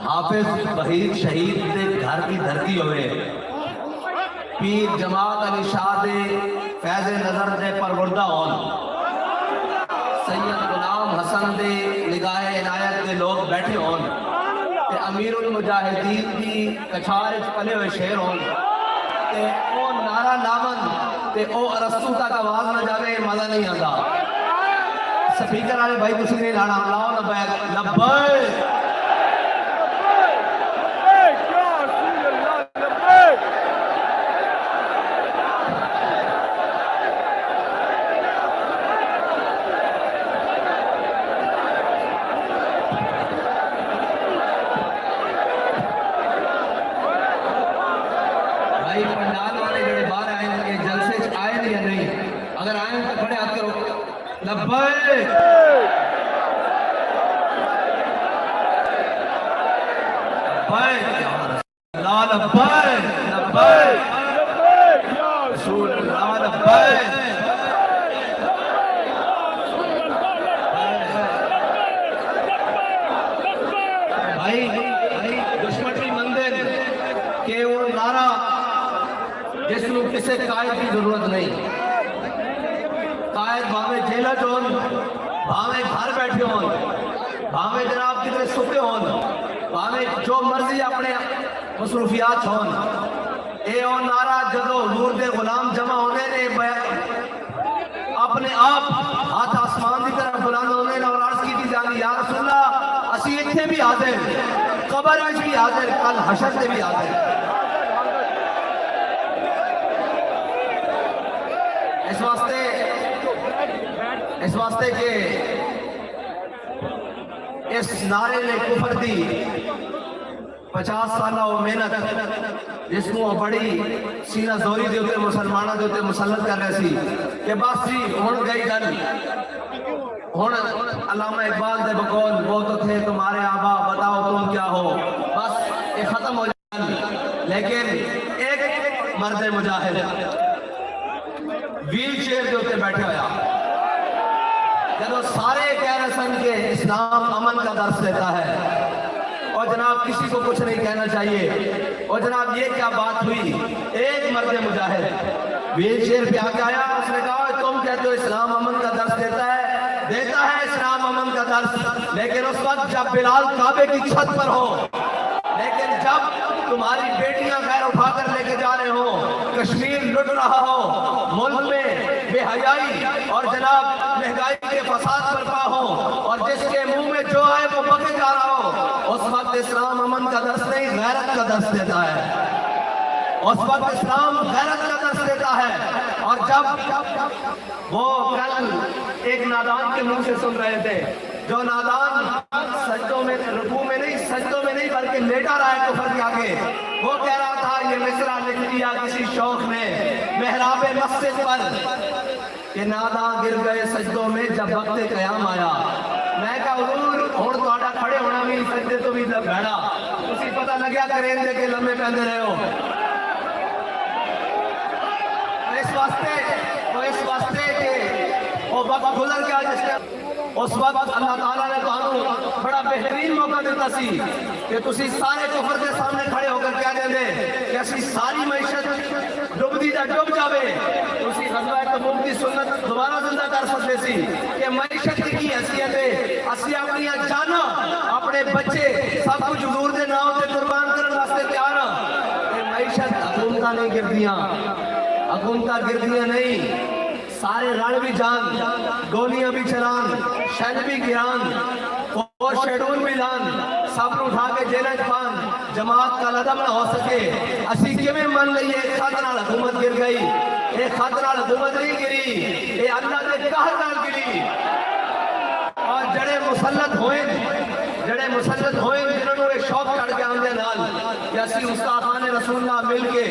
حافظ وحید شہید دے گھر کی دھرتی ہوئے، پیر جماعت علی شاہ دے فیض نظر دے پروردہ ہون، سید غلام حسن دے نگاہ عنایت دے لوگ بیٹھے ہون، تے امیر المجاہدین کی کچھارج پلے ہوئے شیر ہون، تے او نعرہ لاون تے او ارسطو تک آواز نہ جاوے، مزہ نہیں آتا۔ سپیکر والے بھائی کسی نہیں لانا، لاؤ لبیک لبیک۔ پنڈال والے جڑے باہر آئے ہیں جلسے آئے نہیں یا نہیں؟ اگر آئے تو کھڑے ہاتھ کرو، لبیک لا لبیک لبیک رسول اللہ لبیک۔ بھائی دشمنی مندر کہ وہ نعرہ جس کو کسی قائد کی ضرورت نہیں، قائد بھاوے جیلہ ہون، بھاوے گھر بیٹھے ہون، بھاوے جناب کتنے ستے ہون، بھاوے جو مرضی اپنے مصروفیات ہون، اے او نعرہ جدو حضور دے غلام جمع ہونے نے اپنے آپ ہاتھ آسمان کی طرف بلند ہونے نے اور عرض کی تھی جانی یا رسول اللہ اسی اتنے بھی حاضر، قبر میں بھی حاضر، کل حشر سے بھی حاضر۔ اس واسطے کہ اس نعرے نے کفر دی 50 سالہ و محنت جس کو بڑی سینہ زوری دے ہوتے مسلمانہ دے ہوتے مسلط کر رہے سی کہ بس جی ہون گئی گل، ہون علامہ اقبال دے بقول وہ تو تھے تمہارے آبا بتاؤ تم کیا ہو، بس یہ ختم ہو جائے۔ لیکن ایک مرد مجاہد ویل چیئر دے ہوتے بیٹھے ہویا، جب سارے کہہ رہے سن کہ اسلام امن کا درس دیتا ہے اور جناب کسی کو کچھ نہیں کہنا چاہیے، اور جناب یہ کیا بات ہوئی، ایک مرد مجاہد ویل چیئر پہ آ کے آیا، اس نے کہا تم کہتے ہو اسلام امن کا درس دیتا ہے اسلام امن کا درس، لیکن اس وقت جب بلال کعبے کی چھت پر ہو، لیکن جب تمہاری بیٹیاں غیر اٹھا کر لے کے جا رہے ہو، کشمیر لٹ رہا ہو، ملک میں بے حیائی اور جناب مہنگائی کے فساد برپا ہو، اور جس کے منہ میں جو آئے وہ بکے جا رہا ہو، اس وقت اسلام امن کا درس نہیں غیرت کا درس دیتا ہے، اس وقت اسلام غیرت کا درس دیتا ہے۔ اور جب وہ کل ایک نادان کے منہ سے سن رہے تھے، جو نادان سجدوں میں رکوع میں نہیں سجدوں میں نہیں بلکہ لیٹا رہا ہے کفر کے آگے، وہ کہہ رہا تھا یہ مصرع لکھ دیا کسی شوق نے محراب مسجد پر کہ ناداں گر گئے سجدوں میں جب وقت قیام آیا۔ میں کہا حضور ہون تہاڈا کھڑے ہونا بھی سجدے تو بھی بھڑا، تسی پتہ لگیا کرین دے کے لمبے پہندے رہے ہو۔ اس واسطے کہ وہ وقت گزر گیا جس نے اس وقت اللہ تعالیٰ نے تمہیں بڑا بہترین موقع دیتا سی کہ تسی سارے کفر کے سامنے کھڑے ہو کر کیا دیں دے کہ اسی ساری معیشت ڈب دی جا ڈب جاوے، تسی غزوہ تبوک کی سنت دوبارہ زندہ کر سکتے سی کہ معیشت کی حیثیت ہے اسی اپنی جانا اپنے بچے سب کچھ حضور دے نام تے قربان کرنے واسطے تیار ہیں کہ معیشت حکومتاں نہیں گردیاں، حکومتاں گردیاں نہیں، سارے رن بھی جان، گولیاں بھی چلان، شن بھی گران، اور شیڈون بھی لان، سب نے اٹھا کے جیلہ پان، جماعت کا لدم نہ ہو سکے۔ اسی کیویں من لئیے ایک خط نال حکومت گر گئی، ایک خط نال حکومت نہیں گری، اے اللہ دے قہر نال گری۔ اور جڑے مسلط ہوئیں جنہوں نے ایک شوق چڑھ کے آندے نال کہ اسی استادان رسول اللہ مل کے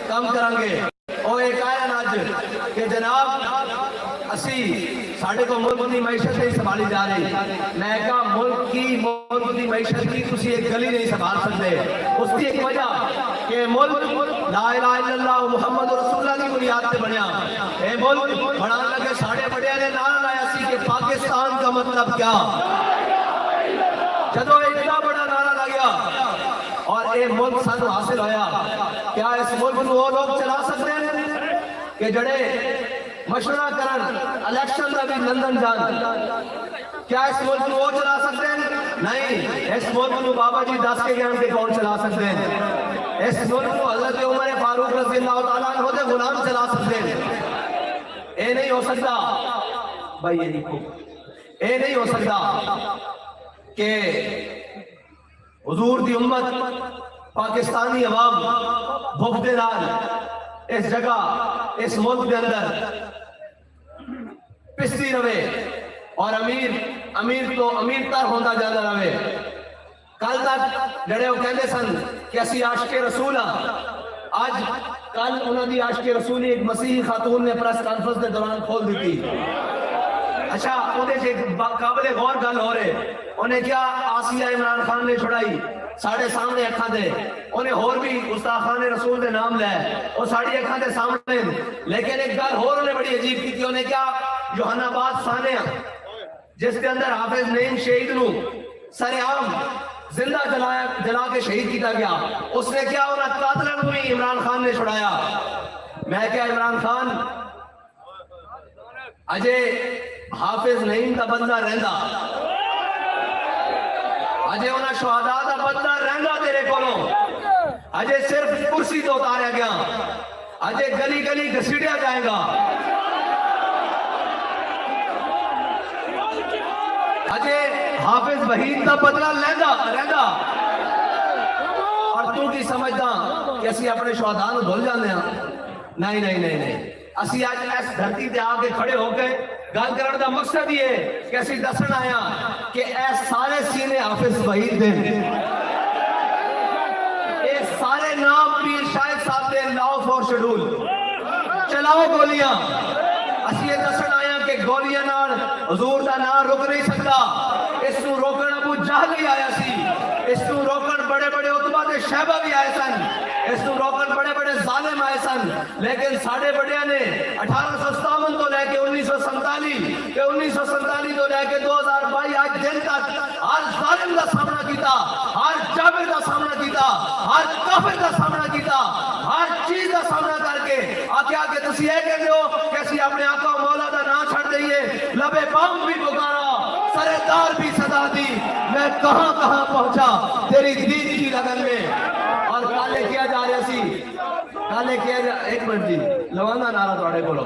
کام کرانگے۔ اور ایک آیا ناج کہ جناب اسی ساڑھے کو ملک دی معیشت نہیں سنبھالی جا رہی، میں کہا ملک دی معیشت کی تسی ایک گلی نہیں سنبھال سکتے، اس کی ایک وجہ کہ ملک لا الہ الا اللہ محمد رسول اللہ کی بنیاد سے بنیا۔ اے ملک بڑھان لگے ساڑھے بڑے نے نعرہ لایا سی کہ پاکستان کا مطلب کیا، جدو ایک یہ ملک سانو حاصل ہویا. کیا اس ملک کو وہ لوگ چلا سکتے ہیں کہ جڑے مشورہ کرن الیکشن کا بھی لندن جان؟ کیا اس ملک کو وہ چلا سکتے ہیں؟ نہیں. اس ملک کو بابا جی دس کے گئے کہ کون چلا سکتے ہیں؟ اس ملک کو حضرت عمر فاروق رضی اللہ تعالیٰ عنہ دے غلام چلا سکتے ہیں. اے نہیں ہو سکتا بھائی، اے نہیں ہو سکتا کہ حضور دی امت پاکستانی عوام بھوکتے نال اس جگہ اس ملک کے اندر پستی رہے اور امیر تو امیر تر ہوتا جاتا رہے. کل تک جڑے وہ کہندے سن کہ اسی عاشق رسول ہاں، آج کل انہوں دی عاشق رسولی ایک مسیحی خاتون نے پریس کانفرنس کے دوران کھول دیتی. اچھا انہیں سے قابل غور گل ہو رہے، انہیں کیا آسیہ عمران خان نے چھڑائی ساڑھے سامنے اکھاں دے، انہیں اور بھی گستاخان رسول دے نام لے اور ساڑھی اکھاں دے سامنے. لیکن ایک گل اور انہیں بڑی عجیب کی کہ انہیں کیا یوحنا آباد سانیہ جس کے اندر حافظ نعیم شہید نو سر عام زندہ جلا کے شہید کیتا گیا، اس نے کیا انہیں قاتلن کو بھی عمران خان نے چھڑایا. میں کیا عمران خان اجے حافظ نعیم کا بندہ رہندا، اجے انہاں شہداء دا بندہ رہندا تیرے کولوں، اجے صرف کرسی تو اتاریا گیا، اجے گلی گلی گھسیٹیا جائے گا، اجے حافظ وحید دا بدلہ رہندا. اور تو کی سمجھدا کہ اسی اپنے شہداء نوں بھول جاندے ہاں؟ نہیں. اسی آج اس دھرتی تے آ کے کھڑے ہو کے گل کرنے دا مقصد یہ ہے کہ اسی دسن آیا کہ اے سارے سینے حافظ وحید دے، اے سارے نام پیر شاہد صاحب دے لاؤ فور شیڈول چلاؤ گولیاں. اسی یہ دسن آیا کہ گولیاں نال حضور دا نام رک نہیں سکتا. اس کو روکن ابو جہل بھی آیا سی، اس کو روکن بڑے بڑے عتبہ دے شہبہ بھی آئے سن، اس کو روکن بڑے بڑے ظالم آئے سن. لیکن ساڑھے بڑیاں نے 1857 تو لے کے 1947 تو لے کے 2022 آج دن تک ہر ظالم کا سامنا کیتا، ہر جابر کا سامنا کیتا، ہر کافر کا سامنا کیتا، ہر چیز کا سامنا کر کے آکیا کہ تسی اے کہتے ہو کہ اسی اپنے آقا و مولا دا نام چھڑ دئیے. لبے بام بھی پکارا، سرے دار بھی صدا دی، میں کہاں پہنچا تیری دین کی لگن میں. اور کالے کیا جا رہا سی، ایک منٹ جی لوانا نعرہ توڑے بولو.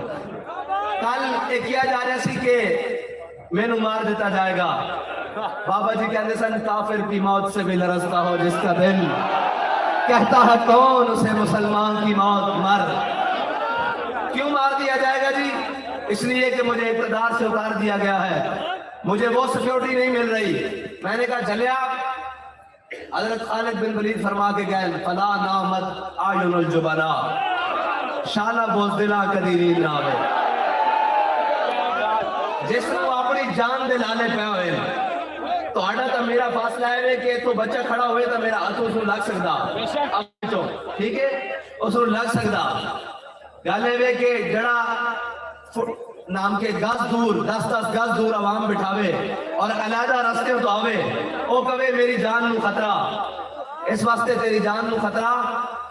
کل ایک کیا جا رہا سی کہ میں نو مار دیتا جائے گا. بابا جی کہتے سن کافر کی موت سے بھی لرزتا ہو جس کا دل، کہتا ہے کون اسے مسلمان کی موت مر. کیوں مار دیا جائے گا جی؟ اس لیے کہ مجھے اقتدار سے اتار دیا گیا ہے، مجھے وہ سیکیورٹی نہیں مل رہی. میں نے کہا چلیا حضرت خالد بن ولید فرما کے گئے فلا نامت آئین الجبنا شالہ بوزدلہ قدیرین ناوے. جس کو اپنی جان دے لالے پہ ہوئے تو آڈا تا میرا فاصلہ ہے کہ تو بچہ کھڑا ہوئے تا میرا ہاتھ اسو لگ سکتا، ٹھیک ہے اسو لگ سکتا. گالے وے کہ جڑا نام کے گز دور 10 گز دور عوام بٹھاوے اور علیحدہ رستے تو آوے او کہے میری جان نو خطرہ. اس واسطے تیری جان نو خطرہ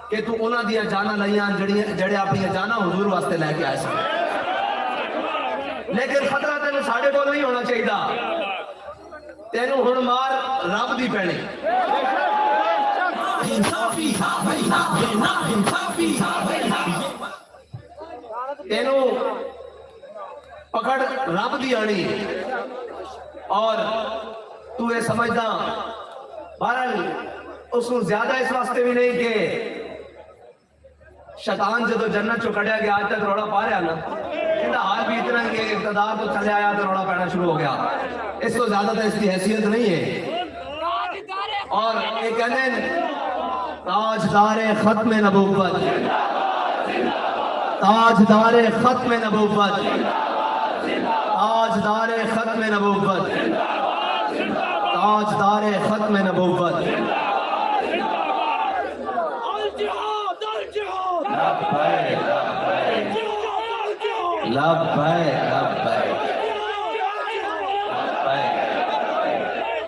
کہ تو انہاں دیا جانا لئیاں جڑے اپنی جانا حضور واسطے لے کے آئے سن. لیکن خطرہ تینوں ساڑھے کو نہیں ہونا چاہیے، تینوں ہن مار رب دی پہنے. تینوں پکڑ رب دی آنی اور تو یہ سمجھدا. بہرحال اس کو زیادہ اس واسطے بھی نہیں کہ شیطان جدو جنت چو کڑیا گیا آج تک روڑا پا رہا نا، انہا حال بھی اتنا کہ اقتدار تو چلے آیا تو روڑا پڑنا شروع ہو گیا. اس کو زیادہ تو اس کی حیثیت نہیں ہے. اور یہ کہنے تاجدار ختم نبوت، تاجدار ختم نبوت، تاجدار ختم نبوت، تاجدار ختم نبوت.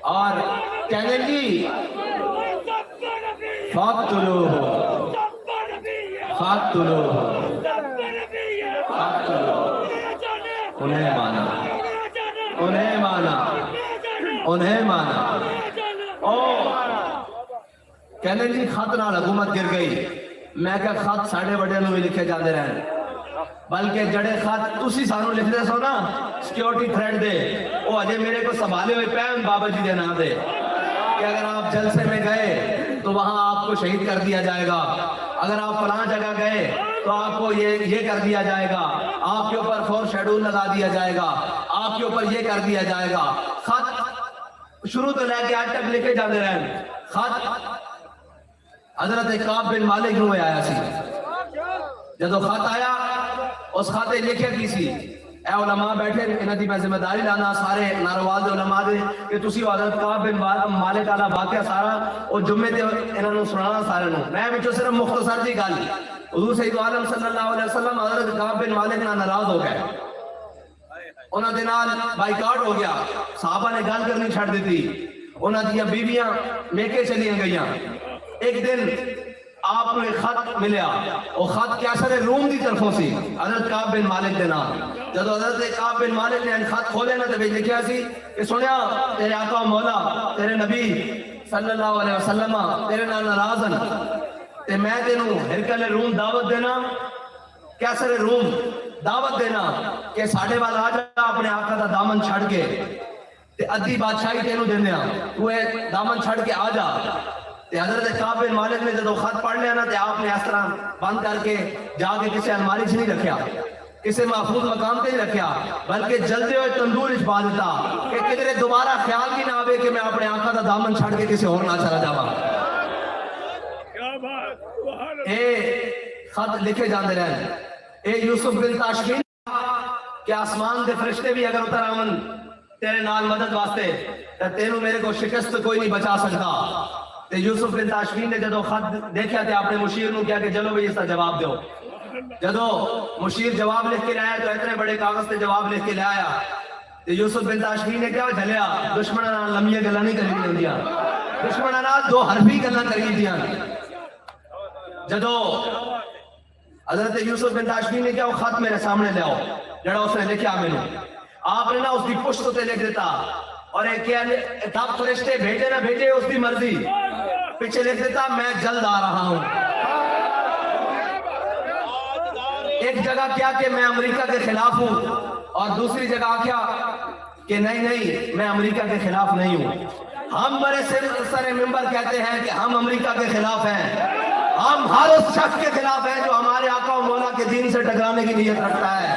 اور کہنے کی انہیں مانا، انہیں مانا، انہیں مانا۔ کہنے جی خط نال حکومت گر گئی، میں کہ خط ساڑھے بڑے نو بھی لکھے جاندے رہن، بلکہ جڑے خط تسی سانو لکھ دے سو نا سیکیورٹی تھریٹ دے، وہ اجے میرے کو سنبھالے ہوئے پہن بابا جی دے نام دے کہ اگر آپ جلسے میں گئے تو وہاں آپ کو شہید کر دیا جائے گا، اگر آپ فلاں جگہ گئے تو آپ کو یہ کر دیا جائے گا، آپ کے اوپر فور شیڈول لگا دیا جائے گا، آپ کے اوپر یہ کر دیا جائے گا۔ خط شروع تو لے کے آج تک لکھے جاندے رہن۔ خط حضرت کعب بن مالک نو آیا سی، جدو خط آیا اس خطے لکھے کی سی، اے علماء بیٹھے انہاں دی میں ذمہ داری لانا سارے ناروال دے علماء دے کہ تسی حضرت کعب بن مالک والا واقعہ سارا او جمعے تے انہاں نو سنانا سارے نو۔ میں وچوں صرف مختصر جی گل، حضور سید عالم صلی اللہ علیہ وسلم حضرت کعب بن مالک نال ناراض ہو گئے، انہاں دے نال بائیکاٹ ہو گیا، صحابہ نے گل کرنی چھڈ دتی، انہاں دیاں بیویاں میکے چلیاں گئیاں۔ ایک دن آپ کو ایک خط ملیا، وہ خط کیسر روم دی طرفوں سی حضرت کعب بن مالک دے نام۔ جب حضرت کعب بن مالک نے خط کھولے نا تو لکھیا سی کہ سنیا تیرے آقا مولا تیرے نبی صلی اللہ علیہ وسلم تیرے نال ناراض ہیں تے میں تینوں ہرکل روم دعوت دینا، کیسر روم دعوت دینا کہ ساڈے وال آ جا اپنے آقا دا دامن چھڑ کے تے ادھی بادشاہی تینوں دیندیاں، تو دامن چھڑ کے آ جا۔ تے حضرت کعب بن مالک نے جب خط پڑھ لیا نا تے آپ نے اس طرح بند کر کے جا کے کسی الماری سے نہیں رکھیا، کسی محفوظ مقام پہ نہیں رکھیا، بلکہ جلدے ہوئے تندور وچ پا دیتا کہ کدھر دوبارہ خیال بھی نہ آوے کہ میں اپنے آقا دا دامن چھڑ کے کسی اور نہ چلا جاواں۔ اے خط لکھے جاندے رہن، اے یوسف بن تاشفین کہ آسمان دے فرشتے بھی اگر اتر آون تیرے نال مدد واسطے تے تینوں میرے کو شکست کوئی نہیں بچا سکتا۔ تے یوسف بن تاشفین نے جدو خط دیکھا تے اپنے مشیر نو کیا کہ چلو بھئی اس کا جواب دیو۔ جدو مشیر جواب لکھ کے لایا تو اتنے بڑے کاغذ تے جواب لکھ کے لایا تے یوسف بن تاشفین نے کیا جھلیا دشمناں نال لمبیاں گلاں نہیں کرنی ہوندیاں، دشمناں نال دو حرفی گلاں کری دیاں۔ جدو حضرت یوسف بن تاشفین نے کیا وہ خط میرے سامنے لے آؤ جڑا اس نے لکھیا مینوں، آپ نے نا اس کی پشت تے لکھ دیتا اور ایک کیا تب فرشتے بھیجے نہ بھیجے اس کی مرضی، پیچھے لکھ دیتا میں جلد آ رہا ہوں۔ ایک جگہ کیا کہ میں امریکہ کے خلاف ہوں اور دوسری جگہ کیا کہ نہیں میں امریکہ کے خلاف نہیں ہوں۔ ہم بڑے سر ممبر کہتے ہیں کہ ہم امریکہ کے خلاف ہیں، ہم ہر اس شخص کے خلاف ہیں جو ہمارے آقا و مولا کے دین سے ٹکرانے کی نیت رکھتا ہے،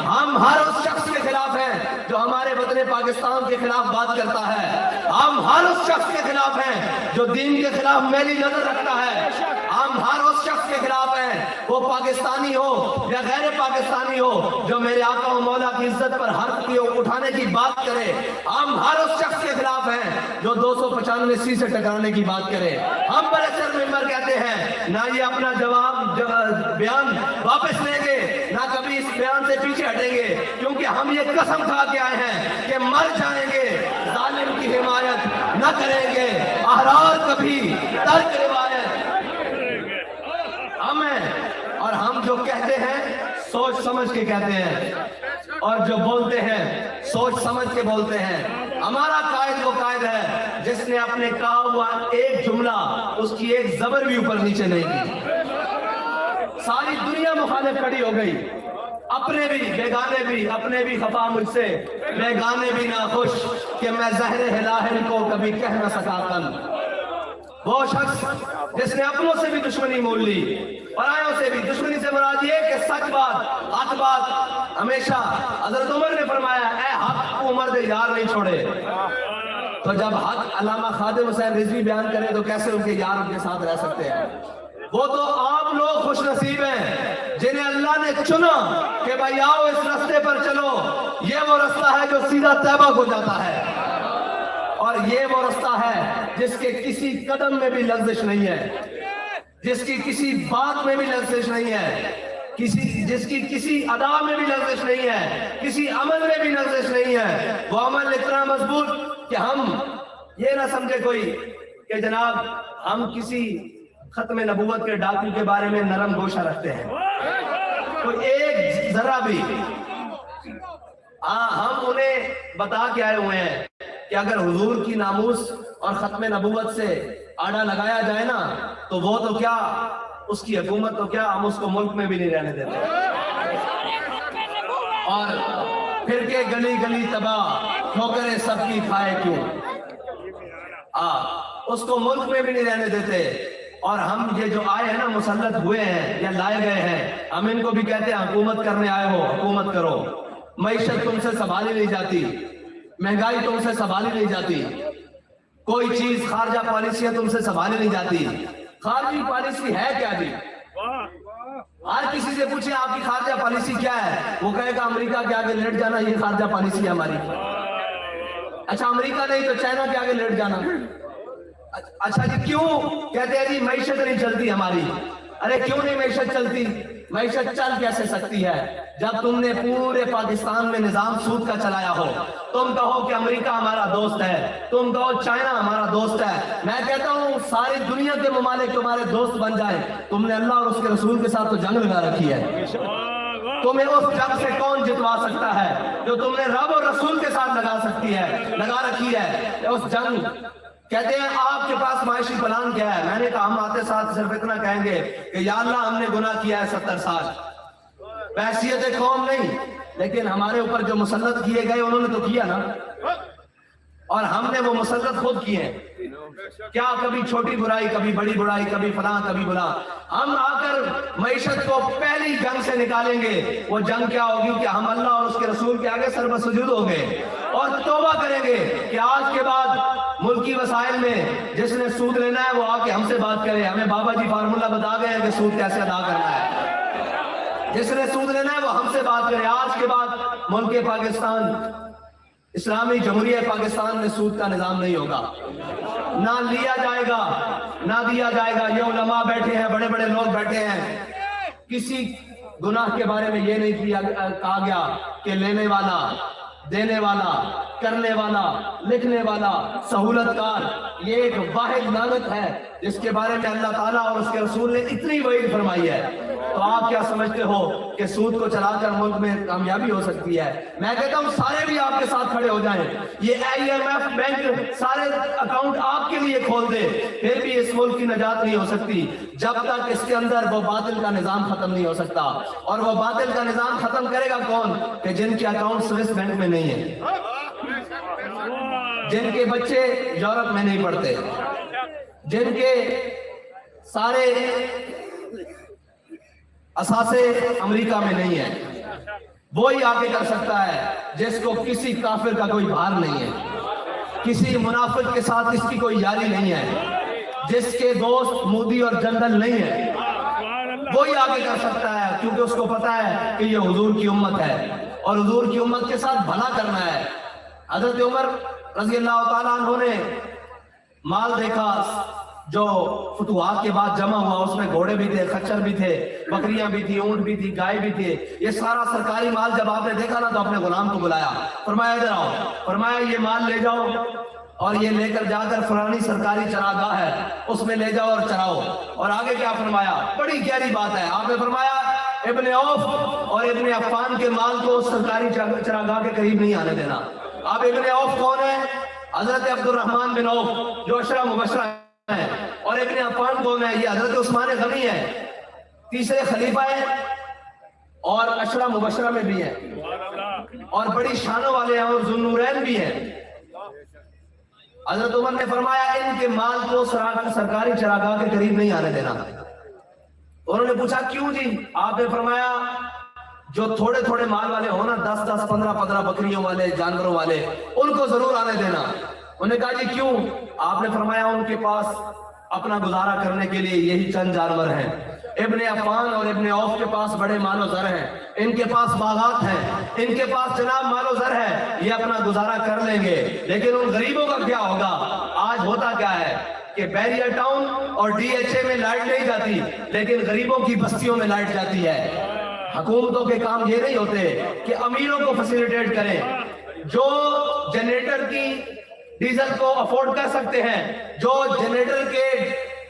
ہم ہر اس شخص کے خلاف ہیں جو ہمارے وطن پاکستان کے خلاف بات کرتا ہے، ہم ہر اس شخص کے خلاف ہیں جو دین کے خلاف میری نظر رکھتا ہے، ہم ہر اس شخص کے خلاف ہیں وہ پاکستانی ہو یا غیر پاکستانی ہو جو میرے آقا و مولا کی عزت پر حرف کی اٹھانے کی بات کرے، ہم ہر اس شخص کے خلاف ہیں جو 295 سے ٹکرانے کی بات کرے۔ ہم بڑے سر ممبر کہتے ہیں نہ یہ اپنا بیان واپس لیں گے نہ کبھی اس بیان سے پیچھے ہٹیں گے، کیونکہ ہم یہ قسم کھا کے آئے ہیں کہ مر جائیں گے ظالم کی حمایت نہ کریں گے، احرار کبھی ترک روایت ہم ہیں، اور ہم جو کہتے ہیں سوچ سمجھ کے کہتے ہیں اور جو بولتے ہیں سوچ سمجھ کے بولتے ہیں۔ ہمارا قائد وہ قائد ہے جس نے اپنے کہا ہوا ایک جملہ اس کی ایک زبر بھی اوپر نیچے نہیں کی۔ ساری دنیا مخالف کھڑی ہو گئی، اپنے بھی بیگانے بھی، اپنے بھی خفا مجھ سے بیگانے بھی ناخوش کہ میں زہر ہلاہل کو کبھی کہہ نہ سکا کل۔ وہ شخص جس نے اپنوں سے بھی دشمنی مول لی، پرایوں سے بھی دشمنی سے مراد یہ کہ سچ بات حق بات ہمیشہ حضرت عمر نے فرمایا اے حق کو عمر دے یار نہیں چھوڑے، تو جب حق علامہ خادم حسین رضوی بیان کرے تو کیسے ان کے یار ان کے ساتھ رہ سکتے ہیں؟ وہ تو آپ لوگ خوش نصیب ہیں جنہیں اللہ نے چنا کہ بھائی آؤ اس رستے پر چلو، یہ وہ رستہ ہے جو سیدھا طیبہ کو جاتا ہے، اور یہ وہ رستہ ہے جس کے کسی قدم میں بھی لغزش نہیں ہے، جس کی کسی بات میں بھی لغزش نہیں ہے، جس کی کسی ادا میں بھی لغزش نہیں ہے، کسی عمل میں بھی لغزش نہیں ہے۔ وہ عمل اتنا مضبوط کہ ہم یہ نہ سمجھے کوئی کہ جناب ہم کسی ختم نبوت کے ڈاکو کے بارے میں نرم گوشہ رکھتے ہیں. تو ایک ذرہ بھی ہم انہیں بتا کے آئے ہوئے ہیں کہ اگر حضور کی ناموس اور ختم نبوت سے آڑا لگایا جائے نا تو وہ تو کیا, اس کی حکومت تو کیا, ہم اس کو ملک میں بھی نہیں رہنے دیتے. اور پھر کے گلی گلی تباہ ٹھوکریں سب کی کھائے کیوں, اس کو ملک میں بھی نہیں رہنے دیتے. اور ہم یہ جو آئے ہیں نا, مسلط ہوئے ہیں یا لائے گئے ہیں, ہم ان کو بھی کہتے ہیں حکومت کرنے آئے ہو, حکومت کرو. معیشت تم سے سنبھالی نہیں جاتی, مہنگائی تم سے سنبھالی نہیں جاتی, کوئی چیز خارجہ پالیسی تم سے سنبھالی نہیں جاتی. خارجی پالیسی ہے کیا جی؟ ہر کسی سے پوچھیں آپ کی خارجہ پالیسی کیا ہے, وہ کہے گا امریکہ کے آگے لیٹ جانا, یہ خارجہ پالیسی ہے ہماری. اچھا امریکہ نہیں تو چائنا کے آگے لیٹ جانا. اچھا جی کیوں؟ کہتے ہیں جی معیشت نہیں چلتی ہماری. ارے کیوں نہیں معیشت چلتی؟ معیشت چل کیسے سکتی ہے جب تم نے پورے پاکستان میں نظام سود کا چلایا ہو؟ تم کہو کہ امریکہ ہمارا دوست ہے, تم کہو چائنا ہمارا دوست ہے. میں کہتا ہوں ساری دنیا کے ممالک تمہارے دوست بن جائیں, تم نے اللہ اور اس کے رسول کے ساتھ تو جنگ لگا رکھی ہے. تمہیں اس جنگ سے کون جتوا سکتا ہے جو تم نے رب اور رسول کے ساتھ لگا رکھی ہے اس جنگ. کہتے ہیں آپ کے پاس معاشی پلان کیا ہے؟ میں نے کہا ہم آتے ساتھ صرف اتنا کہیں گے کہ یا اللہ ہم نے گناہ کیا ہے 70 سال, بحیثیت قوم نہیں, لیکن ہمارے اوپر جو مسلط کیے گئے انہوں نے تو کیا نا, اور ہم نے وہ مسلط خود کیے ہیں. کیا کبھی چھوٹی برائی, کبھی بڑی برائی, کبھی فلاں کبھی بلا. ہم آ کر معیشت کو پہلی جنگ سے نکالیں گے. وہ جنگ کیا ہوگی کہ ہم اللہ اور اس کے رسول کے آگے سر بسجود ہوں گے اور توبہ کریں گے کہ آج کے بعد ملکی وسائل میں جس نے سود لینا ہے وہ آ کے ہم سے بات کرے. ہمیں بابا جی فارمولہ بتا گئے ہیں کہ سود کیسے ادا کرنا ہے. جس نے سود لینا ہے وہ ہم سے بات کرے. آج کے بعد ملک پاکستان, اسلامی جمہوریہ پاکستان میں سود کا نظام نہیں ہوگا, نہ لیا جائے گا نہ دیا جائے گا. یہ علماء بیٹھے ہیں, بڑے بڑے لوگ بیٹھے ہیں, کسی گناہ کے بارے میں یہ نہیں کہا گیا کہ لینے والا, دینے والا, کرنے والا, لکھنے والا, سہولت کار, یہ ایک واحد لعنت ہے جس کے بارے میں اللہ تعالیٰ اور اس کے رسول نے اتنی وعید فرمائی ہے. تو آپ کیا سمجھتے ہو کہ سود کو چلا کر ملک میں کامیابی ہو سکتی ہے؟ میں کہتا ہوں سارے بھی آپ کے ساتھ کھڑے ہو جائیں, یہ IMF بینک سارے اکاؤنٹ آپ کے لیے کھول دے, پھر بھی اس ملک کی نجات نہیں ہو سکتی جب تک اس کے اندر وہ باطل کا نظام ختم نہیں ہو سکتا. اور وہ باطل کا نظام ختم کرے گا کون؟ کہ جن کے اکاؤنٹ سوئس بینک میں نہیں ہیں, جن کے بچے یورپ میں نہیں پڑھتے, جن کے سارے اثاثے امریکہ میں نہیں ہیں. وہی آگے کر سکتا ہے جس کو کسی کافر کا کوئی بھار نہیں ہے, کسی منافق کے ساتھ اس کی کوئی یاری نہیں ہے, جس کے دوست مودی اور جنرل نہیں ہے. وہی آگے کر سکتا ہے کیونکہ اس کو پتا ہے کہ یہ حضور کی امت ہے اور حضور کی امت کے ساتھ بھلا کرنا ہے. حضرت عمر رضی اللہ تعالیٰ عنہ نے مال دیکھا جو فتوحات کے بعد جمع ہوا, اس میں گھوڑے بھی تھے, خچر بھی تھے, بکریاں بھی تھی, اونٹ بھی تھی, گائے بھی تھے. یہ سارا سرکاری مال جب آپ نے دیکھا نا تو اپنے غلام کو بلایا, فرمایا ادھر آؤ, فرمایا یہ مال لے جاؤ اور یہ لے کر جا کر فلانی سرکاری چراگاہ ہے اس میں لے جاؤ اور چراؤ. اور آگے کیا فرمایا؟ بڑی گہری بات ہے. آپ نے فرمایا ابن عوف اور ابن عفان کے مال کو سرکاری چراگاہ کے قریب نہیں آنے دینا. اب ابن عوف کون ہے؟ حضرت عبد الرحمن بن عوف جو عشرہ مبشرہ ہیں, اور ابن عفان کون ہے؟ یہ حضرت عثمان غنی ہے, تیسرے خلیفہ ہیں اور عشرہ مبشرہ میں بھی ہیں اور بڑی شانوں والے ہیں اور ذو النورین بھی ہیں. حضرت عمر نے فرمایا ان کے مال کو سرکاری چراگاہ کے قریب نہیں آنے دینا. انہوں نے پوچھا کیوں جی؟ آپ نے فرمایا جو تھوڑے تھوڑے مال والے ہو نا, 10 15 بکریوں والے, جانوروں والے, ان کو ضرور آنے دینا. انہوں نے کہا جی کیوں؟ آپ نے فرمایا ان کے پاس اپنا گزارا کرنے کے لیے یہی چند جانور ہیں. ابن عفان اور ابن عوف کے پاس بڑے مال و زر ہیں, ان کے پاس باغات ہیں, ان کے پاس جناب مال و زر ہے, یہ اپنا گزارا کر لیں گے. لیکن ان غریبوں کا کیا ہوگا؟ آج ہوتا کیا ہے کہ بیریا ٹاؤن اور DHA میں لائٹ نہیں جاتی لیکن غریبوں کی بستیوں میں لائٹ جاتی ہے. حکومتوں کے کام یہ نہیں ہوتے کہ امیروں کو فیسیلیٹیٹ کریں, جو جنریٹر کی ڈیزل کو افورڈ کر سکتے ہیں, جو جنریٹر کے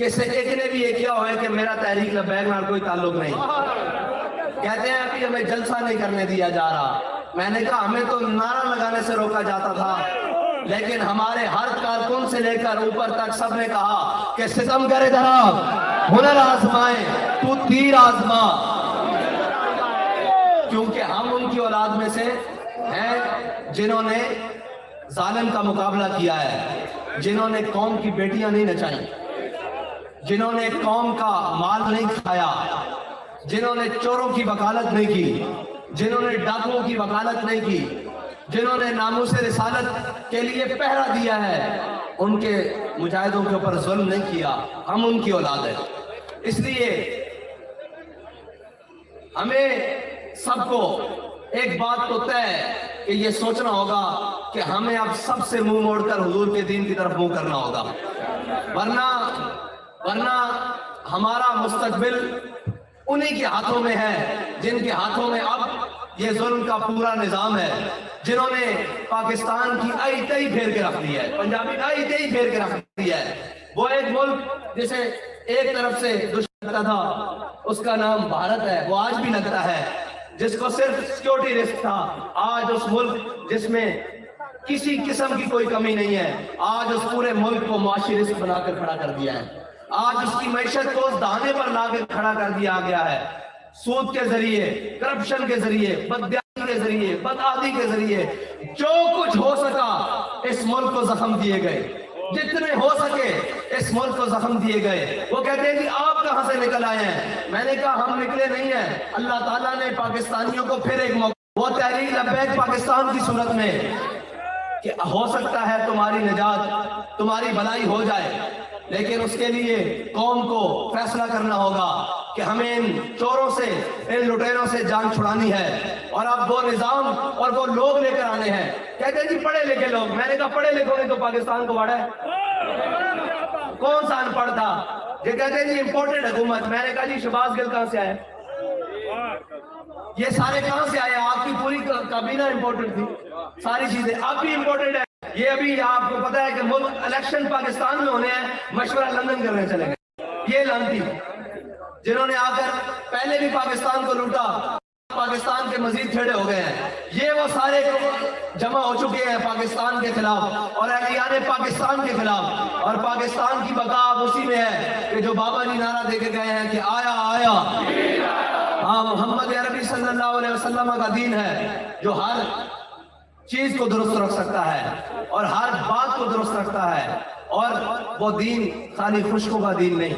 کسی ایک نے بھی یہ کیا ہوا ہے کہ میرا تحریک لبیک نال کوئی تعلق نہیں. کہتے ہیں ابھی ہمیں جلسہ نہیں کرنے دیا جا رہا. میں نے کہا ہمیں تو نعرہ لگانے سے روکا جاتا تھا، لیکن ہمارے ہر کارکن سے لے کر اوپر تک سب نے کہا کہ ستم کرے جناب، ہنر آزمائیں، تو تیر آزما. کیونکہ ہم ان کی اولاد میں سے ہیں جنہوں نے ظالم کا مقابلہ کیا ہے، جنہوں نے قوم کی بیٹیاں نہیں نچائیں، جنہوں نے قوم کا مال نہیں کھایا، جنہوں نے چوروں کی وکالت نہیں کی، جنہوں نے ڈاکوؤں کی وکالت نہیں کی، جنہوں نے ناموس رسالت کے لیے پہرا دیا ہے، ان کے مجاہدوں کے اوپر ظلم نہیں کیا. ہم ان کی اولاد ہیں. اس لیے ہمیں سب کو ایک بات تو طے ہے کہ یہ سوچنا ہوگا کہ ہمیں اب سب سے منہ موڑ کر حضور کے دین کی طرف منہ کرنا ہوگا، ورنہ ہمارا مستقبل انہی کے ہاتھوں میں ہے جن کے ہاتھوں میں اب یہ ظلم کا پورا نظام ہے، جنہوں نے پاکستان کی آئی تئی پھیر کے رکھ دی ہے، پنجابی آئی تئی پھیر کے رکھ دی ہے. وہ ایک ملک جسے ایک طرف سے دشمن لگتا تھا، اس کا نام بھارت ہے، وہ آج بھی لگتا ہے، جس کو صرف سیکیورٹی رسک تھا، آج اس ملک جس میں کسی قسم کی کوئی کمی نہیں ہے، آج اس پورے ملک کو معاشی رسک بنا کر کھڑا کر دیا ہے. آج اس کی معیشت کو اس دہانے پر لا کے کھڑا کر دیا گیا ہے، سود کے ذریعے، کرپشن کے ذریعے، بددیانی کے ذریعے، بدعادی کے ذریعے. جو کچھ ہو سکا اس ملک کو زخم دیے گئے، جتنے ہو سکے اس ملک کو زخم دیے گئے. وہ کہتے ہیں کہ آپ کہاں سے نکل آئے ہیں؟ میں نے کہا ہم نکلے نہیں ہیں، اللہ تعالیٰ نے پاکستانیوں کو پھر ایک موقع، وہ تحریک لبیک پاکستان کی صورت میں کہ ہو سکتا ہے تمہاری نجات، تمہاری بھلائی ہو جائے، لیکن اس کے لیے قوم کو فیصلہ کرنا ہوگا کہ ہمیں ان چوروں سے، ان لٹیروں سے جان چھڑانی ہے، اور اب وہ نظام اور وہ لوگ لے کر آنے ہیں. کہتے ہیں جی پڑھے لکھے لوگ. میں نے کہا پڑھے لکھوں نے تو پاکستان کو واڑا ہے، کون سا ان پڑھ تھا؟ یہ کہتے ہیں جی امپورٹڈ حکومت. میں نے کہا جی شہباز گل کہاں سے آئے؟ یہ سارے کہاں سے آئے؟ آپ کی پوری کابینہ امپورٹڈ تھی، ساری چیزیں اب بھی امپورٹڈ ہے. یہ ابھی آپ کو پتا ہے کہ ملک الیکشن پاکستان میں ہونے ہیں، مشورہ لندن کرنے چلے گئے. یہ لانتی جنہوں نے آ کر پہلے بھی پاکستان کو لوٹا، پاکستان کے مزید چھڑے ہو گئے ہیں، یہ وہ سارے جمع ہو چکے ہیں پاکستان کے خلاف اور اہلیان پاکستان کے خلاف. اور پاکستان کی بقا اب اسی میں ہے کہ جو بابا جی نعرہ دے کے گئے ہیں کہ آیا آیا. ہاں محمد عربی صلی اللہ علیہ وسلم کا دین ہے جو ہر چیز کو درست رکھ سکتا ہے اور ہر بات کو درست رکھتا ہے. اور وہ دین خالی خشکوں کا دین نہیں،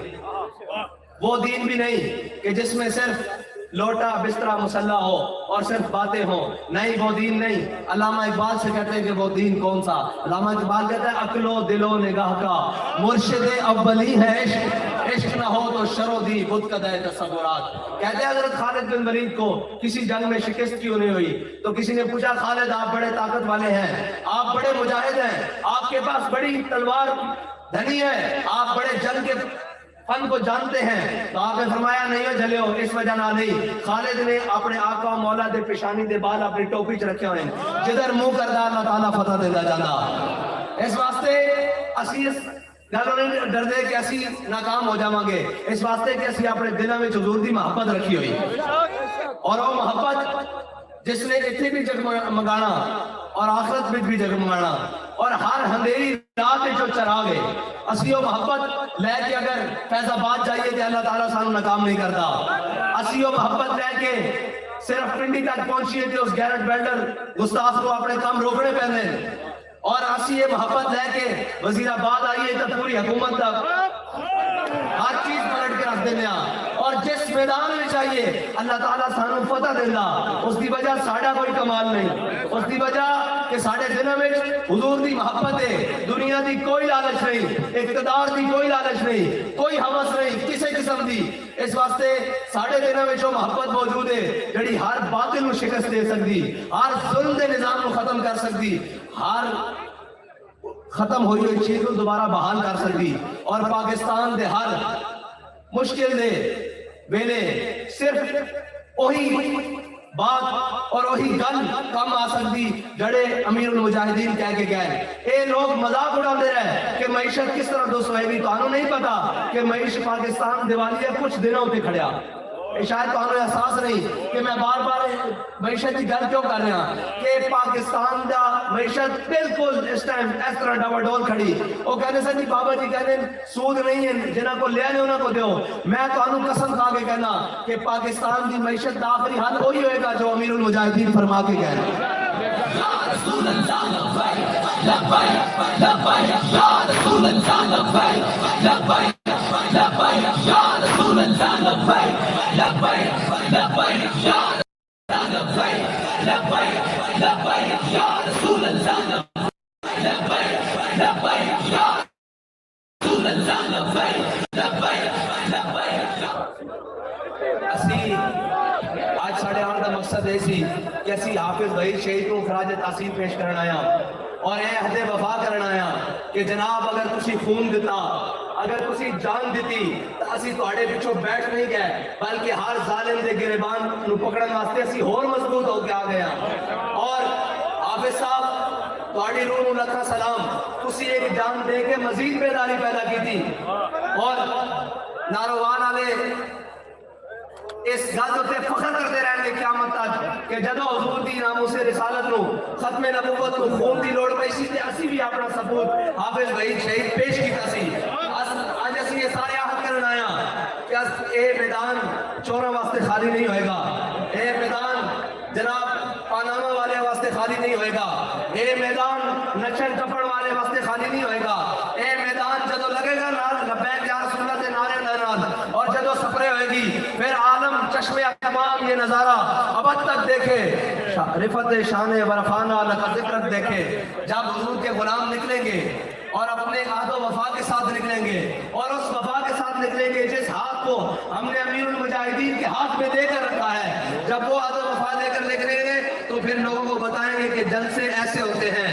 وہ دین بھی نہیں کہ جس میں صرف لوٹا بسترا مسلح ہو اور صرف باتیں ہوں. نہیں، وہ دین نہیں. علامہ اقبال سے کہتے ہیں کہ وہ دین کون سا؟ علامہ اقبال کہتا ہے عقل و دل و نگاہ کا مرشد اولی ہے عشق، عشق نہ ہو تو شر و دی بت قدہ تصورات. کہتے ہیں حضرت خالد بن ولید کو کسی جنگ میں شکست کیوں نہیں ہوئی تو کسی نے پوچھا خالد آپ بڑے طاقت والے ہیں، آپ بڑے مجاہد ہیں، آپ کے پاس بڑی تلوار دھنی ہے، آپ بڑے جنگ کے فن کو جانتے ہیں. تو آپ نے فرمایا نہیں ہو جھلے ہو، اس وجہ نہ نہیں. خالد نے اپنے آقا مولا دے پیشانی دے بال اپنی ٹوپی چ رکھے ہوئے ہیں، جدھر منہ کردا اللہ تعالیٰ فتح دیتا جانا. اس واسطے اسی اس گلوں نہیں ڈردے کہ اسی ناکام ہو جاواں گے، اس واسطے کہ اسی اپنے دلوں میں حضور دی محبت رکھی ہوئی، اور وہ محبت جس نے اتنے بھی جگمگانا اور آخرت میں بھی جگمگانا اور ہر اندھیری رات جو چراغے اسی وہ محبت لے کے اگر فیض آباد جائیے تو اللہ تعالیٰ سانو ناکام نہیں کرتا. اسی وہ محبت لے کے صرف پنڈی تک پہنچیے تو اس گیرٹ بیلڈر گستاخ کو اپنے کام روکنے پہنے، اور اسی یہ محبت لے کے وزیر آباد آئیے تو پوری حکومت تک ہر چیز پلٹ کے رکھ دینا. اور جس میدان میں چاہیے اللہ تعالیٰ سانو فتح دینا. اس کی وجہ ساڑھا کوئی کمال نہیں، اس کی وجہ کہ ساڑھے دنوں میں حضور دی محبت ہے، دنیا دی کوئی لالچ نہیں، اقتدار دی کوئی لالچ نہیں، کوئی حوث نہیں کسی قسم دی. اس واسطے ساڑھے دنوں میں جو محبت موجود ہے جڑی ہر باطل کو شکست دے سکتی، ہر ظلم دے نظام کو ختم کر سکتی، ہر ختم ہوئی ہوئی چیز کو دوبارہ بحال کر سکتی، اور پاکستان دے ہر مشکل دے ویلے صرف وہی بات اور وہی گل کم آ سکتی جڑے امیر المجاہدین کہہ کے گئے. اے لوگ مذاق اڑاتے رہے کہ معیشت کس طرح دوست ہوئے گی. تو نہیں پتا کہ معیشت پاکستان دیوالی کچھ دنوں پہ کھڑیا. شاید تو ہمیں احساس نہیں کہ میں بار بار معیشت کی گل کیوں کر رہا کہ پاکستان دا معیشت بالکل اس ٹائم اس طرح ڈاوا ڈول کھڑی. وہ کہنے سے نہیں بابا جی کہنے سود نہیں ہے جنہاں کو لے آنے انہاں کو دیو. میں تو انہوں قسم کھا کے کہنا کہ پاکستان کی معیشت دا آخری حل وہی ہوئے گا جو امیر المجاہدین فرما کے گئے. یا رسول اللہ لبیک لبیک لبیک یا رسول اللہ لبیک لبیک لبیک یا رسول اللہ لبیک لبیک لبیک یا لبیک لبیک لبیک یا رسول اللہ لبیک لبیک یا رسول اللہ لبیک لبیک لبیک. اسی آج ساڑھے آٹھ کا مقصد ہے سی کہ اسی حافظ بھائی شہید کو خراج تحسین پیش کرنا آیا اور اے عہد وفا کرنا آیا کہ جناب اگر تسی خون دیتا اگر تسی جان دیتی تو اسی تواڈے پچھوں بیٹھ نہیں گئے بلکہ ہر ظالم دے گریبان نو پکڑن واسطے اسی اور مضبوط ہو کے آ گیا. اور حافظ صاحب تواڈی روح نو لکھا سلام. تسی ایک جان دے کے مزید بیداری پیدا کی تھی اور ناروان والے اس گل تے فخر کرتے رہیں گے قیامت تک کہ جدو حضور دی ناموس رسالت نو ختم نبوت کو خون دی لوڑ پئی سی تے اسی بھی اپنا ثبوت حافظ بھائی شہید پیش کیتا سی. آج اسی یہ سارے عہد کرن آیا کہ اے میدان چوراں واسطے خالی نہیں ہوئے گا. اے میدان جناب پاناما والے واسطے خالی نہیں ہوئے گا. اے میدان نچن ٹپڑ والے واسطے خالی نہیں ہوئے گا. اے میدان جدو لگے گا نال لبیک یا رسول اللہ دے نعرے لگان اور جدو سپرے ہوئے گی پھر عالم چشمے تمام یہ نظارہ ابد تک دیکھے. رفت شان ورفانہ لقد ذکرت دیکھے. جب حضور کے غلام نکلیں گے اور اپنے عہد و وفا کے ساتھ نکلیں گے اور اس وفا کے ساتھ نکلیں گے جس ہاتھ کو ہم نے امیر المجاہدین کے ہاتھ میں دے کر رکھا ہے. جب وہ عہد و وفا دے کر نکلیں گے تو پھر لوگوں کو بتائیں گے کہ جلسے ایسے ہوتے ہیں,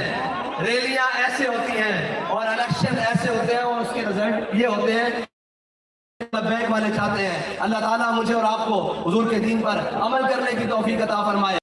ریلیاں ایسے ہوتی ہیں اور الیکشن ایسے ہوتے ہیں اور اس کے رزلٹ یہ ہوتے ہیں لبیک والے چاہتے ہیں. اللہ تعالیٰ مجھے اور آپ کو حضور کے دین پر عمل کرنے کی توفیق عطا فرمائے.